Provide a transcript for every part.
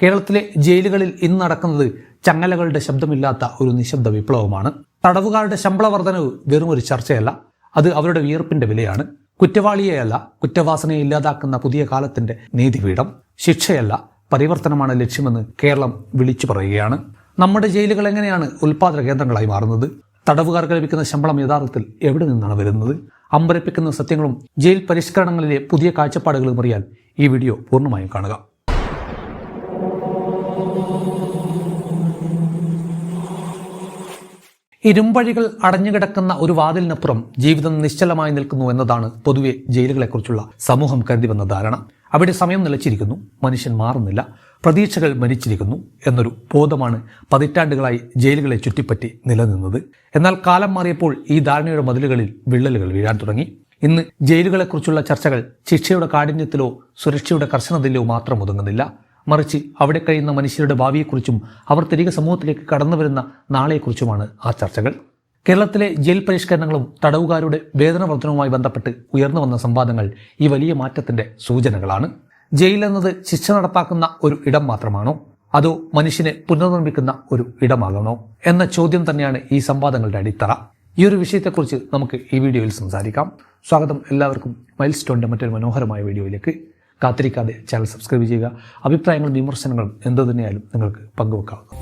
കേരളത്തിലെ ജയിലുകളിൽ ഇന്ന് നടക്കുന്നത് ചങ്ങലകളുടെ ശബ്ദമില്ലാത്ത ഒരു നിശബ്ദ വിപ്ലവമാണ്. തടവുകാരുടെ ശമ്പള വർധനവ് വെറും ഒരു ചർച്ചയല്ല, അത് അവരുടെ വിയർപ്പിന്റെ വിലയാണ്. കുറ്റവാളിയെയല്ല, കുറ്റവാസനയെ ഇല്ലാതാക്കുന്ന പുതിയ കാലത്തിന്റെ നീതിപീഠം. ശിക്ഷയല്ല, പരിവർത്തനമാണ് ലക്ഷ്യമെന്ന് കേരളം വിളിച്ചു പറയുകയാണ്. നമ്മുടെ ജയിലുകൾ എങ്ങനെയാണ് ഉൽപാദന കേന്ദ്രങ്ങളായി മാറുന്നത്? തടവുകാർക്ക് ലഭിക്കുന്ന ശമ്പളം യഥാർത്ഥത്തിൽ എവിടെ നിന്നാണ് വരുന്നത്? അമ്പരപ്പിക്കുന്ന സത്യങ്ങളും ജയിൽ പരിഷ്കരണങ്ങളിലെ പുതിയ കാഴ്ചപ്പാടുകളും അറിയാൻ ഈ വീഡിയോ പൂർണ്ണമായും കാണുക. ഇരുമ്പഴികൾ അടഞ്ഞുകിടക്കുന്ന ഒരു വാതിലിനപ്പുറം ജീവിതം നിശ്ചലമായി നിൽക്കുന്നു എന്നതാണ് പൊതുവെ ജയിലുകളെക്കുറിച്ചുള്ള സമൂഹം കരുതി വന്ന ധാരണ. അവിടെ സമയം നിലച്ചിരിക്കുന്നു, മനുഷ്യൻ മാറുന്നില്ല, പ്രതീക്ഷകൾ മരിച്ചിരിക്കുന്നു എന്നൊരു ബോധമാണ് പതിറ്റാണ്ടുകളായി ജയിലുകളെ ചുറ്റിപ്പറ്റി നിലനിന്നത്. എന്നാൽ കാലം മാറിയപ്പോൾ ഈ ധാരണയുടെ മതിലുകളിൽ വിള്ളലുകൾ വീഴാൻ തുടങ്ങി. ഇന്ന് ജയിലുകളെക്കുറിച്ചുള്ള ചർച്ചകൾ ശിക്ഷയുടെ കാഠിന്യത്തിലോ സുരക്ഷയുടെ കർശനതയിലോ മാത്രം ഒതുങ്ങുന്നില്ല. മറിച്ച് അവിടെ കഴിയുന്ന മനുഷ്യരുടെ ഭാവിയെക്കുറിച്ചും അവർ തിരികെ സമൂഹത്തിലേക്ക് കടന്നു വരുന്ന നാളെക്കുറിച്ചുമാണ് ആ ചർച്ചകൾ. കേരളത്തിലെ ജയിൽ പരിഷ്കരണങ്ങളും തടവുകാരുടെ വേതന വർധനവുമായി ബന്ധപ്പെട്ട് ഉയർന്നു വന്ന സംവാദങ്ങൾ ഈ വലിയ മാറ്റത്തിന്റെ സൂചനകളാണ്. ജയിൽ എന്നത് ശിക്ഷ നടപ്പാക്കുന്ന ഒരു ഇടം മാത്രമാണോ, അതോ മനുഷ്യനെ പുനർനിർമ്മിക്കുന്ന ഒരു ഇടമാകണോ എന്ന ചോദ്യം തന്നെയാണ് ഈ സംവാദങ്ങളുടെ അടിത്തറ. ഈ ഒരു വിഷയത്തെക്കുറിച്ച് നമുക്ക് ഈ വീഡിയോയിൽ സംസാരിക്കാം. സ്വാഗതം എല്ലാവർക്കും മൈൽ സ്റ്റോണിന്റെ മറ്റൊരു മനോഹരമായ വീഡിയോയിലേക്ക്. കാത്തിരിക്കാതെ ചാനൽ സബ്സ്ക്രൈബ് ചെയ്യുക. അഭിപ്രായങ്ങളും വിമർശനങ്ങളും എന്തു തന്നെയായാലും നിങ്ങൾക്ക് പങ്കുവെക്കാവുന്നു.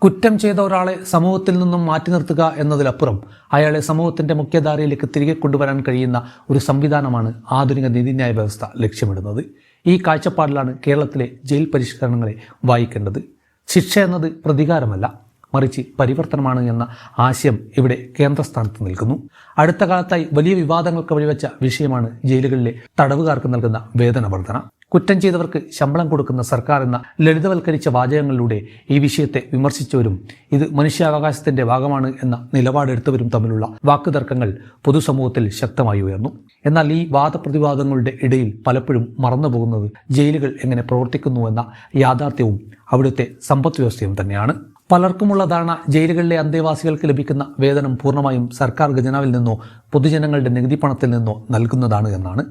കുറ്റം ചെയ്ത ഒരാളെ സമൂഹത്തിൽ നിന്നും മാറ്റി നിർത്തുക എന്നതിലപ്പുറം അയാളെ സമൂഹത്തിന്റെ മുഖ്യധാരയിലേക്ക് തിരികെ കൊണ്ടുവരാൻ കഴിയുന്ന ഒരു സംവിധാനമാണ് ആധുനിക നീതിന്യായ വ്യവസ്ഥ ലക്ഷ്യമിടുന്നത്. ഈ കാഴ്ചപ്പാടിലാണ് കേരളത്തിലെ ജയിൽ പരിഷ്കരണങ്ങളെ വായിക്കേണ്ടത്. ശിക്ഷ എന്നത് പ്രതികാരമല്ല, മറിച്ച് പരിവർത്തനമാണ് എന്ന ആശയം ഇവിടെ കേന്ദ്രസ്ഥാനത്ത് നിൽക്കുന്നു. അടുത്ത കാലത്തായി വലിയ വിവാദങ്ങൾക്ക് വഴിവെച്ച വിഷയമാണ് ജയിലുകളിലെ തടവുകാർക്ക് നൽകുന്ന വേതന വർധന. കുറ്റം ചെയ്തവർക്ക് ശമ്പളം കൊടുക്കുന്ന സർക്കാർ എന്ന ലളിതവൽക്കരിച്ച വാചകങ്ങളിലൂടെ ഈ വിഷയത്തെ വിമർശിച്ചവരും ഇത് മനുഷ്യാവകാശത്തിന്റെ ഭാഗമാണ് എന്ന നിലപാടെടുത്തവരും തമ്മിലുള്ള വാക്കുതർക്കങ്ങൾ പൊതുസമൂഹത്തിൽ ശക്തമായി ഉയർന്നു. എന്നാൽ ഈ വാദപ്രതിവാദങ്ങളുടെ ഇടയിൽ പലപ്പോഴും മറന്നുപോകുന്നത് ജയിലുകൾ എങ്ങനെ പ്രവർത്തിക്കുന്നു എന്ന യാഥാർത്ഥ്യവും അവിടുത്തെ സമ്പദ് വ്യവസ്ഥയും തന്നെയാണ്. പലർക്കുമുള്ള ധാരണ ജയിലുകളിലെ അന്തേവാസികൾക്ക് ലഭിക്കുന്ന വേതനം പൂർണ്ണമായും സർക്കാർ ഖജനാവിൽ നിന്നോ പൊതുജനങ്ങളുടെ നികുതി പണത്തിൽ നിന്നോ നൽകുന്നതാണ് എന്നാണ്.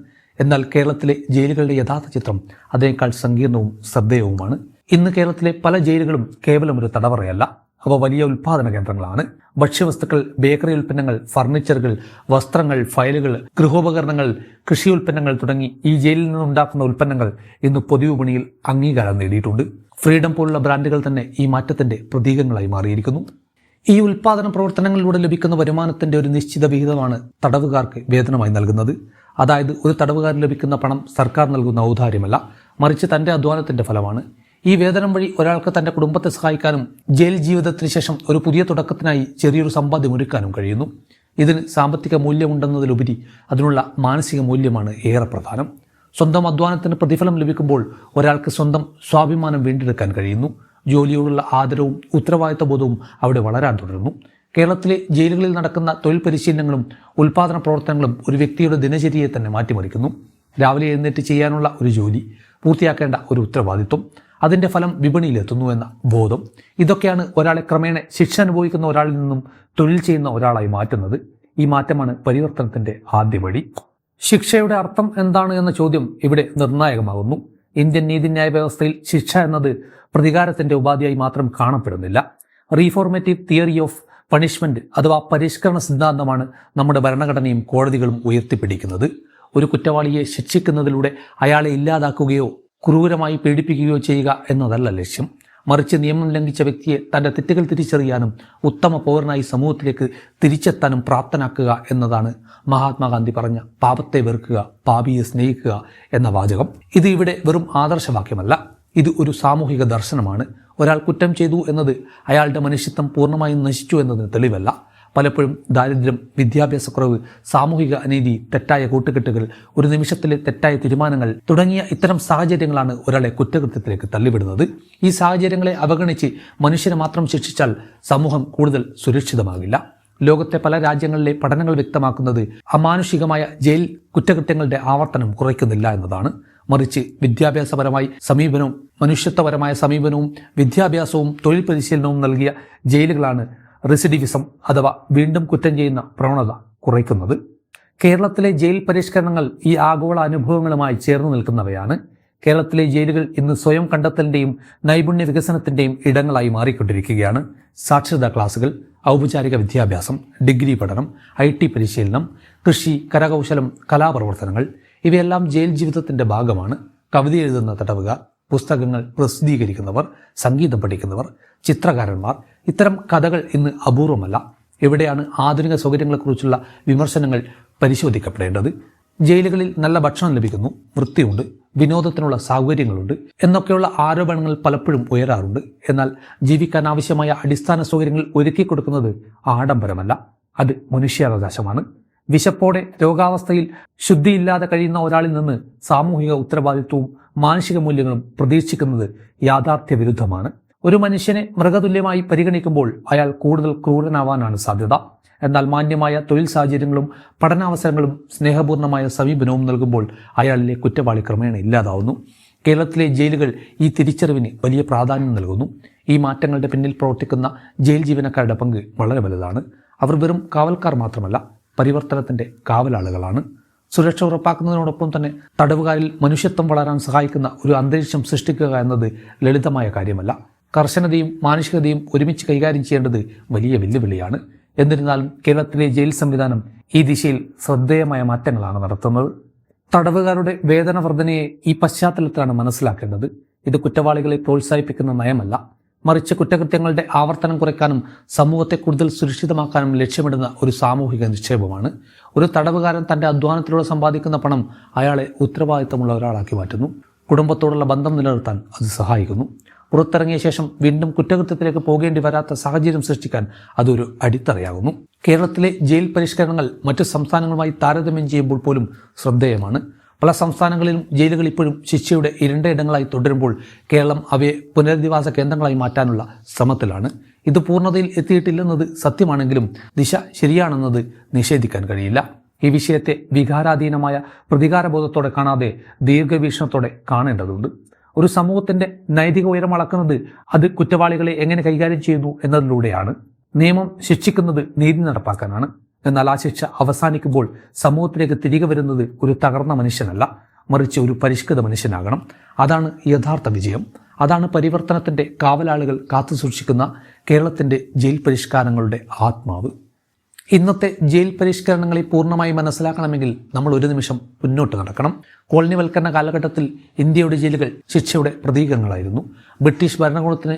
എന്നാൽ കേരളത്തിലെ ജയിലുകളുടെ യഥാർത്ഥ ചിത്രം അതിനേക്കാൾ സങ്കീർണവും ശ്രദ്ധേയവുമാണ്. ഇന്ന് കേരളത്തിലെ പല ജയിലുകളും കേവലം ഒരു തടവറയല്ല, അവ വലിയ ഉൽപാദന കേന്ദ്രങ്ങളാണ്. ഭക്ഷ്യവസ്തുക്കൾ, ബേക്കറി ഉൽപ്പന്നങ്ങൾ, ഫർണിച്ചറുകൾ, വസ്ത്രങ്ങൾ, ഫയലുകൾ, ഗൃഹോപകരണങ്ങൾ, കൃഷി ഉൽപ്പന്നങ്ങൾ തുടങ്ങി ഈ ജയിലിൽ നിന്നുണ്ടാക്കുന്ന ഉൽപ്പന്നങ്ങൾ ഇന്ന് പൊതുവിപണിയിൽ അംഗീകാരം നേടിയിട്ടുണ്ട്. ഫ്രീഡം പോലുള്ള ബ്രാൻഡുകൾ തന്നെ ഈ മാറ്റത്തിന്റെ പ്രതീകങ്ങളായി മാറിയിരിക്കുന്നു. ഈ ഉൽപാദന പ്രവർത്തനങ്ങളിലൂടെ ലഭിക്കുന്ന വരുമാനത്തിന്റെ ഒരു നിശ്ചിത വിഹിതമാണ് തടവുകാർക്ക് വേതനമായി നൽകുന്നത്. അതായത് ഒരു തടവുകാരന് ലഭിക്കുന്ന പണം സർക്കാർ നൽകുന്ന ഔദാര്യമല്ല, മറിച്ച് തന്റെ അധ്വാനത്തിന്റെ ഫലമാണ്. ഈ വേതനം വഴി ഒരാൾക്ക് തന്റെ കുടുംബത്തെ സഹായിക്കാനും ജയിൽ ജീവിതത്തിന് ശേഷം ഒരു പുതിയ തുടക്കത്തിനായി ചെറിയൊരു സമ്പാദ്യം ഒരുക്കാനും കഴിയുന്നു. ഇതിന് സാമ്പത്തിക മൂല്യമുണ്ടെന്നതിലുപരി അതിനുള്ള മാനസിക മൂല്യമാണ് ഏറെ പ്രധാനം. സ്വന്തം അധ്വാനത്തിന് പ്രതിഫലം ലഭിക്കുമ്പോൾ ഒരാൾക്ക് സ്വന്തം സ്വാഭിമാനം വീണ്ടെടുക്കാൻ കഴിയുന്നു. ജോലിയോടുള്ള ആദരവും ഉത്തരവാദിത്ത ബോധവും അവിടെ വളരാൻ തുടരുന്നു. കേരളത്തിലെ ജയിലുകളിൽ നടക്കുന്ന തൊഴിൽ പരിശീലനങ്ങളും ഉൽപാദന പ്രവർത്തനങ്ങളും ഒരു വ്യക്തിയുടെ ദിനചര്യയെ തന്നെ മാറ്റിമറിക്കുന്നു. രാവിലെ എഴുന്നേറ്റ് ചെയ്യാനുള്ള ഒരു ജോലി, പൂർത്തിയാക്കേണ്ട ഒരു ഉത്തരവാദിത്വം, അതിൻ്റെ ഫലം വിപണിയിലെത്തുന്നു എന്ന ബോധം, ഇതൊക്കെയാണ് ഒരാളെ ക്രമേണ ശിക്ഷ അനുഭവിക്കുന്ന ഒരാളിൽ നിന്നും തൊഴിൽ ചെയ്യുന്ന ഒരാളായി മാറ്റുന്നത്. ഈ മാറ്റമാണ് പരിവർത്തനത്തിന്റെ ആദ്യപടി. ശിക്ഷയുടെ അർത്ഥം എന്താണ് എന്ന ചോദ്യം ഇവിടെ നിർണായകമാകുന്നു. ഇന്ത്യൻ നീതിന്യായ വ്യവസ്ഥയിൽ ശിക്ഷ എന്നത് പ്രതികാരത്തിന്റെ ഉപാധിയായി മാത്രം കാണപ്പെടുന്നില്ല. റീഫോർമേറ്റീവ് തിയറി ഓഫ് പണിഷ്മെന്റ് അഥവാ പരിഷ്കരണ സിദ്ധാന്തമാണ് നമ്മുടെ ഭരണഘടനയും കോടതികളും ഉയർത്തിപ്പിടിക്കുന്നത്. ഒരു കുറ്റവാളിയെ ശിക്ഷിക്കുന്നതിലൂടെ അയാളെ ഇല്ലാതാക്കുകയോ ക്രൂരമായി പീഡിപ്പിക്കുകയോ ചെയ്യുക എന്നതല്ല ലക്ഷ്യം. മറിച്ച് നിയമം ലംഘിച്ച വ്യക്തിയെ തന്റെ തെറ്റുകൾ തിരിച്ചറിയാനും ഉത്തമ പൗരനായി സമൂഹത്തിലേക്ക് തിരിച്ചെത്താനും പ്രാപ്തനാക്കുക എന്നതാണ് മഹാത്മാഗാന്ധി പറഞ്ഞ പാപത്തെ വെറുക്കുക, പാപിയെ സ്നേഹിക്കുക എന്ന വാചകം. ഇത് ഇവിടെ വെറും ആദർശവാക്യമല്ല, ഇത് ഒരു സാമൂഹിക ദർശനമാണ്. ഒരാൾ കുറ്റം ചെയ്തു എന്നത് അയാളുടെ മനുഷ്യത്വം പൂർണ്ണമായും നശിച്ചു എന്നതിന് തെളിവല്ല. പലപ്പോഴും ദാരിദ്ര്യം, വിദ്യാഭ്യാസക്കുറവ്, സാമൂഹിക അനീതി, തെറ്റായ കൂട്ടുകെട്ടുകൾ, ഒരു നിമിഷത്തിലെ തെറ്റായ തീരുമാനങ്ങൾ തുടങ്ങിയ ഇത്തരം സാഹചര്യങ്ങളാണ് ഒരാളെ കുറ്റകൃത്യത്തിലേക്ക് തള്ളിവിടുന്നത്. ഈ സാഹചര്യങ്ങളെ അവഗണിച്ച് മനുഷ്യനെ മാത്രം ശിക്ഷിച്ചാൽ സമൂഹം കൂടുതൽ സുരക്ഷിതമാകില്ല. ലോകത്തെ പല രാജ്യങ്ങളിലെ പഠനങ്ങൾ വ്യക്തമാക്കുന്നത് അമാനുഷികമായ ജയിൽ കുറ്റകൃത്യങ്ങളുടെ ആവർത്തനം കുറയ്ക്കുന്നില്ല എന്നതാണ്. മറിച്ച് വിദ്യാഭ്യാസപരമായി സമീപനവും മനുഷ്യത്വപരമായ സമീപനവും വിദ്യാഭ്യാസവും തൊഴിൽ പരിശീലനവും നൽകിയ ജയിലുകളാണ് റെസിഡിവിസം അഥവാ വീണ്ടും കുറ്റം ചെയ്യുന്ന പ്രവണത കുറയ്ക്കുന്നത്. കേരളത്തിലെ ജയിൽ പരിഷ്കരണങ്ങൾ ഈ ആഗോള അനുഭവങ്ങളുമായി ചേർന്ന് നിൽക്കുന്നവയാണ്. കേരളത്തിലെ ജയിലുകൾ ഇന്ന് സ്വയം കണ്ടെത്തലിൻ്റെയും നൈപുണ്യ വികസനത്തിൻ്റെയും ഇടങ്ങളായി മാറിക്കൊണ്ടിരിക്കുകയാണ്. സാക്ഷരതാ ക്ലാസുകൾ, ഔപചാരിക വിദ്യാഭ്യാസം, ഡിഗ്രി പഠനം, IT പരിശീലനം, കൃഷി, കരകൗശലം, കലാപ്രവർത്തനങ്ങൾ ഇവയെല്ലാം ജയിൽ ജീവിതത്തിൻ്റെ ഭാഗമാണ്. കവിത എഴുതുന്ന തടവുകാർ, പുസ്തകങ്ങൾ പ്രസിദ്ധീകരിക്കുന്നവർ, സംഗീതം പഠിക്കുന്നവർ, ചിത്രകാരന്മാർ, ഇത്തരം കഥകൾ ഇന്ന് അപൂർവമല്ല. എവിടെയാണ് ആധുനിക സൗകര്യങ്ങളെക്കുറിച്ചുള്ള വിമർശനങ്ങൾ പരിശോധിക്കപ്പെടേണ്ടത്? ജയിലുകളിൽ നല്ല ഭക്ഷണം ലഭിക്കുന്നു, വൃത്തിയുണ്ട്, വിനോദത്തിനുള്ള സൗകര്യങ്ങളുണ്ട് എന്നൊക്കെയുള്ള ആരോപണങ്ങൾ പലപ്പോഴും ഉയരാറുണ്ട്. എന്നാൽ ജീവിക്കാൻ ആവശ്യമായ അടിസ്ഥാന സൗകര്യങ്ങൾ ഒരുക്കി കൊടുക്കുന്നത് ആഡംബരമല്ല, അത് മനുഷ്യാവകാശമാണ്. വിശപ്പോടെ രോഗാവസ്ഥയിൽ ശുദ്ധിയില്ലാതെ കഴിയുന്ന ഒരാളിൽ നിന്ന് സാമൂഹിക ഉത്തരവാദിത്വവും മാനുഷിക മൂല്യങ്ങളും പ്രതീക്ഷിക്കുന്നത് യാഥാർത്ഥ്യ വിരുദ്ധമാണ്. ഒരു മനുഷ്യനെ മൃഗതുല്യമായി പരിഗണിക്കുമ്പോൾ അയാൾ കൂടുതൽ ക്രൂരനാവാനാണ് സാധ്യത. എന്നാൽ മാന്യമായ തൊഴിൽ സാഹചര്യങ്ങളും പഠനാവസരങ്ങളും സ്നേഹപൂർണ്ണമായ സമീപനവും നൽകുമ്പോൾ അയാളിലെ കുറ്റവാളി ക്രമേണ ഇല്ലാതാവുന്നു. കേരളത്തിലെ ജയിലുകൾ ഈ തിരിച്ചറിവിന് വലിയ പ്രാധാന്യം നൽകുന്നു. ഈ മാറ്റങ്ങളുടെ പിന്നിൽ പ്രവർത്തിക്കുന്ന ജയിൽ ജീവനക്കാരുടെ പങ്ക് വളരെ വലുതാണ്. അവർ വെറും കാവൽക്കാർ മാത്രമല്ല, പരിവർത്തനത്തിൻ്റെ കാവലാളുകളാണ്. സുരക്ഷ ഉറപ്പാക്കുന്നതിനോടൊപ്പം തന്നെ തടവുകാരിൽ മനുഷ്യത്വം വളരാൻ സഹായിക്കുന്ന ഒരു അന്തരീക്ഷം സൃഷ്ടിക്കുക എന്നത് ലളിതമായ കാര്യമല്ല. കർശനതയും മാനുഷികതയും ഒരുമിച്ച് കൈകാര്യം ചെയ്യേണ്ടത് വലിയ വെല്ലുവിളിയാണ്. എന്നിരുന്നാലും കേരളത്തിലെ ജയിൽ സംവിധാനം ഈ ദിശയിൽ ശ്രദ്ധേയമായ മാറ്റങ്ങളാണ് നടത്തുന്നത്. തടവുകാരുടെ വേതന വർധനയെ ഈ പശ്ചാത്തലത്തിലാണ് മനസ്സിലാക്കേണ്ടത്. ഇത് കുറ്റവാളികളെ പ്രോത്സാഹിപ്പിക്കുന്ന നയമല്ല, മറിച്ച് കുറ്റകൃത്യങ്ങളുടെ ആവർത്തനം കുറയ്ക്കാനും സമൂഹത്തെ കൂടുതൽ സുരക്ഷിതമാക്കാനും ലക്ഷ്യമിടുന്ന ഒരു സാമൂഹിക നിക്ഷേപമാണ്. ഒരു തടവുകാരൻ തൻ്റെ അധ്വാനത്തിലൂടെ സമ്പാദിക്കുന്ന പണം അയാളെ ഉത്തരവാദിത്തമുള്ള ഒരാളാക്കി മാറ്റുന്നു. കുടുംബത്തോടുള്ള ബന്ധം നിലനിർത്താൻ അത് സഹായിക്കുന്നു. പുറത്തിറങ്ങിയ ശേഷം വീണ്ടും കുറ്റകൃത്യത്തിലേക്ക് പോകേണ്ടി വരാത്ത സാഹചര്യം സൃഷ്ടിക്കാൻ അതൊരു അടിത്തറയാകുന്നു. കേരളത്തിലെ ജയിൽ പരിഷ്കരണങ്ങൾ മറ്റു സംസ്ഥാനങ്ങളുമായി താരതമ്യം ചെയ്യുമ്പോൾ പോലും ശ്രദ്ധേയമാണ്. പല സംസ്ഥാനങ്ങളിലും ജയിലുകൾ ഇപ്പോഴും ശിക്ഷയുടെ ഇരുണ്ട ഇടങ്ങളായി തുടരുമ്പോൾ കേരളം അവയെ പുനരധിവാസ കേന്ദ്രങ്ങളായി മാറ്റാനുള്ള ശ്രമത്തിലാണ്. ഇത് പൂർണ്ണതയിൽ എത്തിയിട്ടില്ലെന്നത് സത്യമാണെങ്കിലും ദിശ ശരിയാണെന്നത് നിഷേധിക്കാൻ കഴിയില്ല. ഈ വിഷയത്തെ വികാരാധീനമായ പ്രതികാരബോധത്തോടെ കാണാതെ ദീർഘവീക്ഷണത്തോടെ കാണേണ്ടതുണ്ട്. ഒരു സമൂഹത്തിൻ്റെ നൈതിക ഉയരം അളക്കുന്നത് അത് കുറ്റവാളികളെ എങ്ങനെ കൈകാര്യം ചെയ്യുന്നു എന്നതിലൂടെയാണ്. നിയമം ശിക്ഷിക്കുന്നത് നീതി നടപ്പാക്കാനാണ്. എന്നാൽ ആ ശിക്ഷ അവസാനിക്കുമ്പോൾ സമൂഹത്തിലേക്ക് തിരികെ വരുന്നത് ഒരു തകർന്ന മനുഷ്യനല്ല, മറിച്ച് ഒരു പരിഷ്കൃത മനുഷ്യനാകണം. അതാണ് യഥാർത്ഥ വിജയം. അതാണ് പരിവർത്തനത്തിൻ്റെ കാവലാളുകൾ കാത്തു സൂക്ഷിക്കുന്ന കേരളത്തിൻ്റെ ജയിൽ പരിഷ്കാരങ്ങളുടെ ആത്മാവ്. ഇന്നത്തെ ജയിൽ പരിഷ്കരണങ്ങളെ പൂർണ്ണമായി മനസ്സിലാക്കണമെങ്കിൽ നമ്മൾ ഒരു നിമിഷം മുന്നോട്ട് നടക്കണം. കോളനിവൽക്കരണ കാലഘട്ടത്തിൽ ഇന്ത്യയുടെ ജയിലുകൾ ശിക്ഷയുടെ പ്രതീകങ്ങളായിരുന്നു. ബ്രിട്ടീഷ് ഭരണകൂടത്തിന്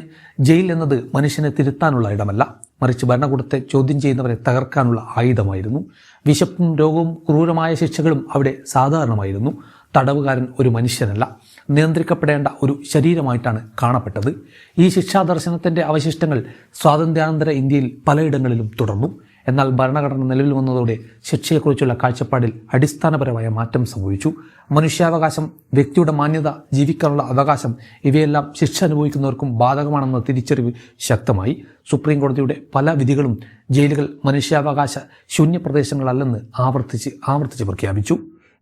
ജയിൽ എന്നത് മനുഷ്യനെ തിരുത്താനുള്ള ഇടമല്ല, മറിച്ച് ഭരണകൂടത്തെ ചോദ്യം ചെയ്യുന്നവരെ തകർക്കാനുള്ള ആയുധമായിരുന്നു. വിശപ്പും രോഗവും ക്രൂരമായ ശിക്ഷകളും അവിടെ സാധാരണമായിരുന്നു. തടവുകാരൻ ഒരു മനുഷ്യനല്ല, നിയന്ത്രിക്കപ്പെടേണ്ട ഒരു ശരീരമായിട്ടാണ് കാണപ്പെട്ടത്. ഈ ശിക്ഷാദർശനത്തിൻ്റെ അവശിഷ്ടങ്ങൾ സ്വാതന്ത്ര്യാനന്തര ഇന്ത്യയിൽ പലയിടങ്ങളിലും തുടർന്നു. എന്നാൽ ഭരണഘടന നിലവിൽ വന്നതോടെ ശിക്ഷയെക്കുറിച്ചുള്ള കാഴ്ചപ്പാടിൽ അടിസ്ഥാനപരമായ മാറ്റം സംഭവിച്ചു. മനുഷ്യാവകാശം, വ്യക്തിയുടെ മാന്യത, ജീവിക്കാനുള്ള അവകാശം ഇവയെല്ലാം ശിക്ഷ അനുഭവിക്കുന്നവർക്കും ബാധകമാണെന്ന തിരിച്ചറിവ് ശക്തമായി. സുപ്രീം കോടതിയുടെ പല വിധികളും ജയിലുകൾ മനുഷ്യാവകാശ ശൂന്യപ്രദേശങ്ങളല്ലെന്ന് ആവർത്തിച്ച് പ്രഖ്യാപിച്ചു.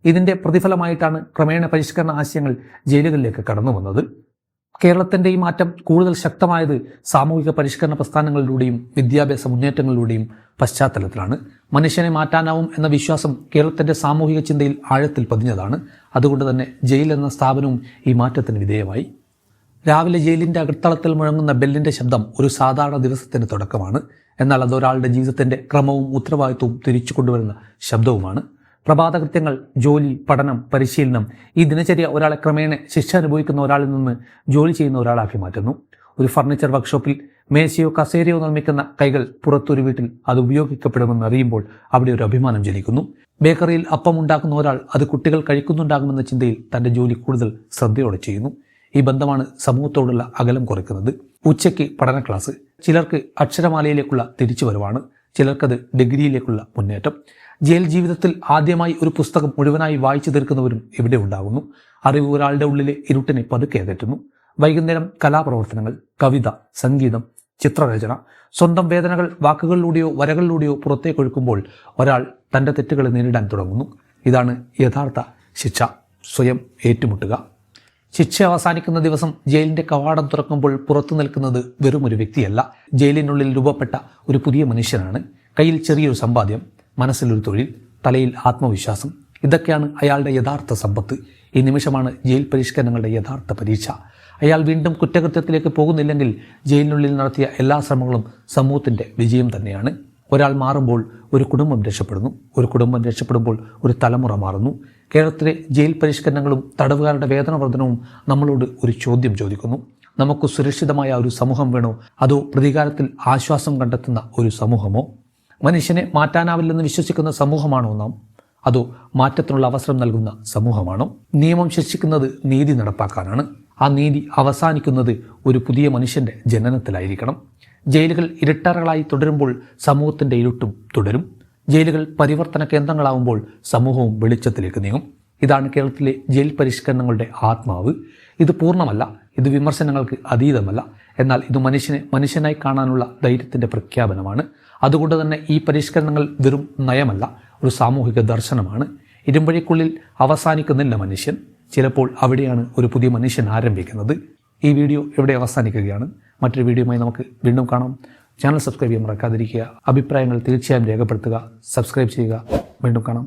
ഇതിൻ്റെ പ്രതിഫലമായിട്ടാണ് ക്രമേണ പരിഷ്കരണ ആശയങ്ങൾ ജയിലുകളിലേക്ക് കടന്നു വന്നത്. കേരളത്തിൻ്റെ ഈ മാറ്റം കൂടുതൽ ശക്തമായത് സാമൂഹിക പരിഷ്കരണ പ്രസ്ഥാനങ്ങളിലൂടെയും വിദ്യാഭ്യാസ മുന്നേറ്റങ്ങളിലൂടെയും പശ്ചാത്തലത്തിലാണ്. മനുഷ്യനെ മാറ്റാനാവും എന്ന വിശ്വാസം കേരളത്തിൻ്റെ സാമൂഹിക ചിന്തയിൽ ആഴത്തിൽ പതിഞ്ഞതാണ്. അതുകൊണ്ട് തന്നെ ജയിൽ എന്ന സ്ഥാപനവും ഈ മാറ്റത്തിന് വിധേയമായി. രാവിലെ ജയിലിൻ്റെ അകത്തളത്തിൽ മുഴങ്ങുന്ന ബെല്ലിൻ്റെ ശബ്ദം ഒരു സാധാരണ ദിവസത്തിൻ്റെ തുടക്കമാണ്. എന്നാൽ അതൊരാളുടെ ജീവിതത്തിൻ്റെ ക്രമവും ഉത്തരവാദിത്വവും തിരിച്ചു കൊണ്ടുവരുന്ന ശബ്ദവുമാണ്. പ്രഭാതകൃത്യങ്ങൾ, ജോലി, പഠനം, പരിശീലനം, ഈ ദിനചര്യ ഒരാളെ ക്രമേണ ശിക്ഷ അനുഭവിക്കുന്ന ഒരാളിൽ നിന്ന് ജോലി ചെയ്യുന്ന ഒരാളാക്കി മാറ്റുന്നു. ഒരു ഫർണിച്ചർ വർക്ക്ഷോപ്പിൽ മേശയോ കസേരയോ നിർമ്മിക്കുന്ന കൈകൾ പുറത്തൊരു വീട്ടിൽ അത് ഉപയോഗിക്കപ്പെടുമെന്ന് അറിയുമ്പോൾ അവിടെ ഒരു അഭിമാനം ജനിക്കുന്നു. ബേക്കറിയിൽ അപ്പം ഉണ്ടാക്കുന്ന ഒരാൾ അത് കുട്ടികൾ കഴിക്കുന്നുണ്ടാകുമെന്ന ചിന്തയിൽ തൻ്റെ ജോലി കൂടുതൽ ശ്രദ്ധയോടെ ചെയ്യുന്നു. ഈ ബന്ധമാണ് സമൂഹത്തോടുള്ള അകലം കുറയ്ക്കുന്നത്. ഉച്ചയ്ക്ക് പഠന ക്ലാസ്, ചിലർക്ക് അക്ഷരമാലയിലേക്കുള്ള തിരിച്ചുവരവാണ്, ചിലർക്കത് ഡിഗ്രിയിലേക്കുള്ള മുന്നേറ്റം. ജയിൽ ജീവിതത്തിൽ ആദ്യമായി ഒരു പുസ്തകം മുഴുവനായി വായിച്ചു തീർക്കുന്നവരും ഇവിടെ ഉണ്ടാകുന്നു. അറിവ് ഒരാളുടെ ഉള്ളിലെ ഇരുട്ടിനെ പതുക്കെ അകറ്റുന്നു. വൈകുന്നേരം കലാപ്രവർത്തനങ്ങൾ, കവിത, സംഗീതം, ചിത്രരചന, സ്വന്തം വേദനകൾ വാക്കുകളിലൂടെയോ വരകളിലൂടെയോ പുറത്തേക്കൊഴുക്കുമ്പോൾ ഒരാൾ തൻ്റെ തെറ്റുകളെ നേരിടാൻ തുടങ്ങുന്നു. ഇതാണ് യഥാർത്ഥ ശിക്ഷ, സ്വയം ഏറ്റുമുട്ടുക. ശിക്ഷ അവസാനിക്കുന്ന ദിവസം ജയിലിൻ്റെ കവാടം തുറക്കുമ്പോൾ പുറത്തു നിൽക്കുന്നത് വെറുമൊരു വ്യക്തിയല്ല, ജയിലിനുള്ളിൽ രൂപപ്പെട്ട ഒരു പുതിയ മനുഷ്യനാണ്. കയ്യിൽ ചെറിയൊരു സമ്പാദ്യം, മനസ്സിലൊരു തൊഴിൽ, തലയിൽ ആത്മവിശ്വാസം. ഇതൊക്കെയാണ് അയാളുടെ യഥാർത്ഥ സമ്പത്ത്. ഈ നിമിഷമാണ് ജയിൽ പരിഷ്കരണങ്ങളുടെ യഥാർത്ഥ പരീക്ഷ. അയാൾ വീണ്ടും കുറ്റകൃത്യത്തിലേക്ക് പോകുന്നില്ലെങ്കിൽ ജയിലിനുള്ളിൽ നടത്തിയ എല്ലാ ശ്രമങ്ങളും സമൂഹത്തിൻ്റെ വിജയം തന്നെയാണ്. ഒരാൾ മാറുമ്പോൾ ഒരു കുടുംബം രക്ഷപ്പെടുന്നു. ഒരു കുടുംബം രക്ഷപ്പെടുമ്പോൾ ഒരു തലമുറ മാറുന്നു. കേരളത്തിലെ ജയിൽ പരിഷ്കരണങ്ങളും തടവുകാരുടെ വേതന വർധനവും നമ്മളോട് ഒരു ചോദ്യം ചോദിക്കുന്നു. നമുക്ക് സുരക്ഷിതമായ ഒരു സമൂഹം വേണോ, അതോ പ്രതികാരത്തിൽ ആശ്വാസം കണ്ടെത്തുന്ന ഒരു സമൂഹമോ? മനുഷ്യനെ മാറ്റാനാവില്ലെന്ന് വിശ്വസിക്കുന്ന സമൂഹമാണോ നാം, അതോ മാറ്റത്തിനുള്ള അവസരം നൽകുന്ന സമൂഹമാണോ? നിയമം ശിക്ഷിക്കുന്നത് നീതി നടപ്പാക്കാനാണ്. ആ നീതി അവസാനിക്കുന്നത് ഒരു പുതിയ മനുഷ്യൻ്റെ ജനനത്തിലായിരിക്കണം. ജയിലുകൾ ഇരുട്ടറകളായി തുടരുമ്പോൾ സമൂഹത്തിൻ്റെ ഇരുട്ടും തുടരും. ജയിലുകൾ പരിവർത്തന കേന്ദ്രങ്ങളാവുമ്പോൾ സമൂഹവും വെളിച്ചത്തിലേക്ക് നീങ്ങും. ഇതാണ് കേരളത്തിലെ ജയിൽ പരിഷ്കരണങ്ങളുടെ ആത്മാവ്. ഇത് പൂർണ്ണമല്ല, ഇത് വിമർശനങ്ങൾക്ക് അതീതമല്ല. എന്നാൽ ഇത് മനുഷ്യനെ മനുഷ്യനായി കാണാനുള്ള ധൈര്യത്തിൻ്റെ പ്രഖ്യാപനമാണ്. അതുകൊണ്ട് തന്നെ ഈ പരിഷ്കരണങ്ങൾ വെറും നയമല്ല, ഒരു സാമൂഹിക ദർശനമാണ്. ഇരുമ്പഴിക്കുള്ളിൽ അവസാനിക്കുന്നില്ല മനുഷ്യൻ. ചിലപ്പോൾ അവിടെയാണ് ഒരു പുതിയ മനുഷ്യൻ ആരംഭിക്കുന്നത്. ഈ വീഡിയോ ഇവിടെ അവസാനിക്കുകയാണ്. മറ്റൊരു വീഡിയോയുമായി നമുക്ക് വീണ്ടും കാണാം. ചാനൽ സബ്സ്ക്രൈബ് ചെയ്യാൻ മറക്കാതിരിക്കുക. അഭിപ്രായങ്ങൾ തീർച്ചയായും രേഖപ്പെടുത്തുക. സബ്സ്ക്രൈബ് ചെയ്യുക. വീണ്ടും കാണാം.